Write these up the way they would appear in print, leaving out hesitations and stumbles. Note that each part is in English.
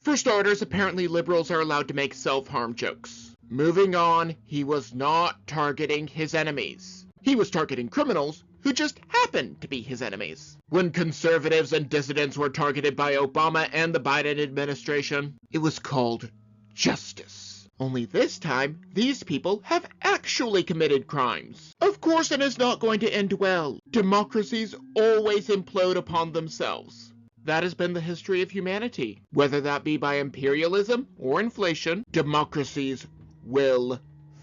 For starters, apparently liberals are allowed to make self-harm jokes. Moving on, he was not targeting his enemies. He was targeting criminals who just happened to be his enemies. When conservatives and dissidents were targeted by Obama and the Biden administration, it was called justice. Only this time, these people have actually committed crimes. Of course, it is not going to end well. Democracies always implode upon themselves. That has been the history of humanity. Whether that be by imperialism or inflation, democracies will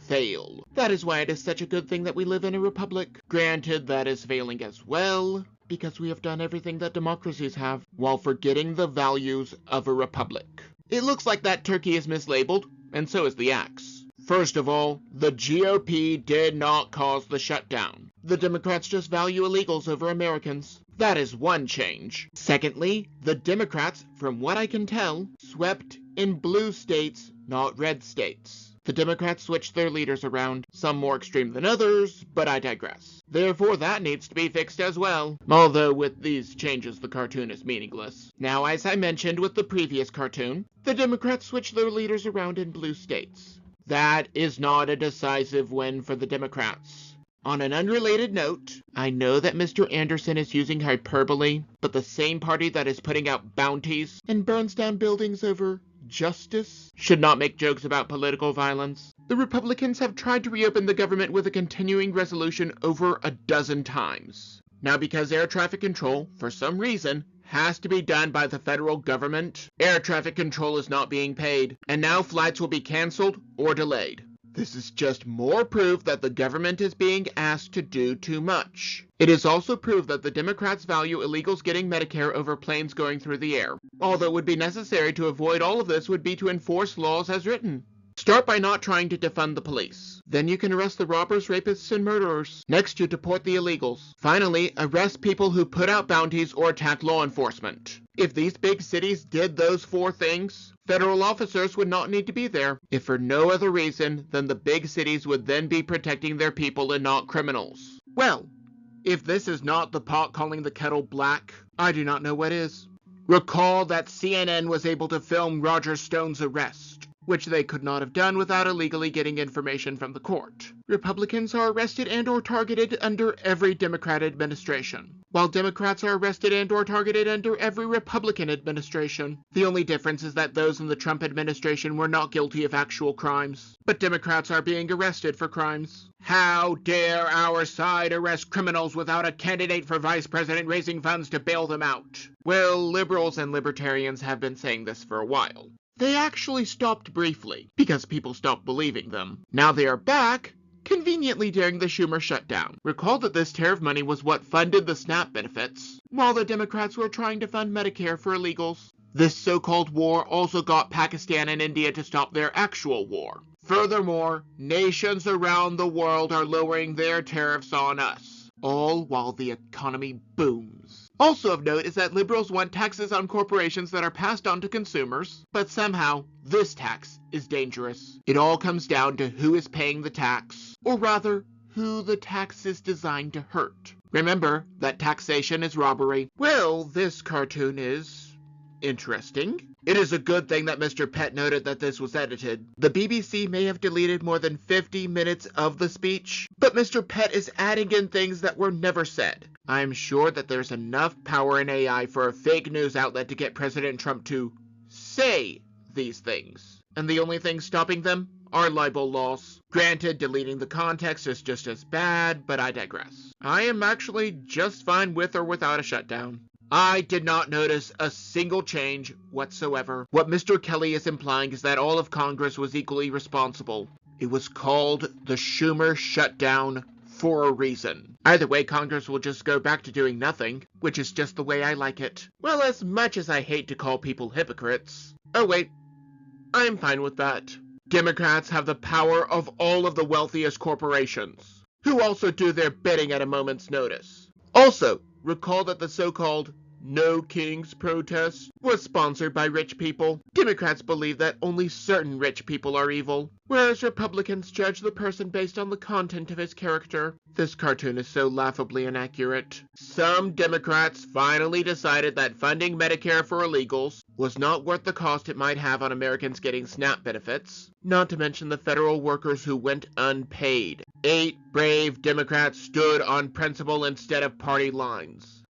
fail. That is why it is such a good thing that we live in a republic. Granted, that is failing as well, because we have done everything that democracies have, while forgetting the values of a republic. It looks like that turkey is mislabeled, and so is the axe. First of all, the GOP did not cause the shutdown. The Democrats just value illegals over Americans. That is one change. Secondly, the Democrats, from what I can tell, swept in blue states, not red states. The Democrats switched their leaders around, some more extreme than others, but I digress. Therefore, that needs to be fixed as well. Although with these changes, the cartoon is meaningless. Now, as I mentioned with the previous cartoon, the Democrats switched their leaders around in blue states. That is not a decisive win for the Democrats. On an unrelated note, I know that Mr. Anderson is using hyperbole, but the same party that is putting out bounties and burns down buildings over justice should not make jokes about political violence. The Republicans have tried to reopen the government with a continuing resolution over a dozen times. Now, because air traffic control, for some reason, has to be done by the federal government, air traffic control is not being paid, and now flights will be canceled or delayed. This is just more proof that the government is being asked to do too much. It is also proof that the Democrats value illegals getting Medicare over planes going through the air. Although it would be necessary to avoid all of this would be to enforce laws as written. Start by not trying to defund the police. Then you can arrest the robbers, rapists, and murderers. Next, you deport the illegals. Finally, arrest people who put out bounties or attack law enforcement. If these big cities did those four things, federal officers would not need to be there, if for no other reason than the big cities would then be protecting their people and not criminals. Well, if this is not the pot calling the kettle black, I do not know what is. Recall that CNN was able to film Roger Stone's arrest, which they could not have done without illegally getting information from the court. Republicans are arrested and or targeted under every Democrat administration, while Democrats are arrested and or targeted under every Republican administration. The only difference is that those in the Trump administration were not guilty of actual crimes, but Democrats are being arrested for crimes. How dare our side arrest criminals without a candidate for vice president raising funds to bail them out? Well, liberals and libertarians have been saying this for a while. They actually stopped briefly, because people stopped believing them. Now they are back, conveniently during the Schumer shutdown. Recall that this tariff money was what funded the SNAP benefits, while the Democrats were trying to fund Medicare for illegals. This so-called war also got Pakistan and India to stop their actual war. Furthermore, nations around the world are lowering their tariffs on us, all while the economy booms. Also of note is that liberals want taxes on corporations that are passed on to consumers, but somehow this tax is dangerous. It all comes down to who is paying the tax, or rather, who the tax is designed to hurt. Remember that taxation is robbery. Well, this cartoon is interesting. It is a good thing that Mr. Pett noted that this was edited. The BBC may have deleted more than 50 minutes of the speech, but Mr. Pett is adding in things that were never said. I'm sure that there's enough power in AI for a fake news outlet to get President Trump to say these things. And the only thing stopping them are libel laws. Granted, deleting the context is just as bad, but I digress. I am actually just fine with or without a shutdown. I did not notice a single change whatsoever. What Mr. Kelly is implying is that all of Congress was equally responsible. It was called the Schumer shutdown for a reason. Either way, Congress will just go back to doing nothing, which is just the way I like it. Well, as much as I hate to call people hypocrites. Oh wait, I'm fine with that. Democrats have the power of all of the wealthiest corporations, who also do their bidding at a moment's notice. Also, recall that the so-called No Kings protest was sponsored by rich people. Democrats believe that only certain rich people are evil, whereas Republicans judge the person based on the content of his character. This cartoon is so laughably inaccurate. Some Democrats finally decided that funding Medicare for illegals was not worth the cost it might have on Americans getting SNAP benefits, not to mention the federal workers who went unpaid. 8 brave Democrats stood on principle instead of party lines.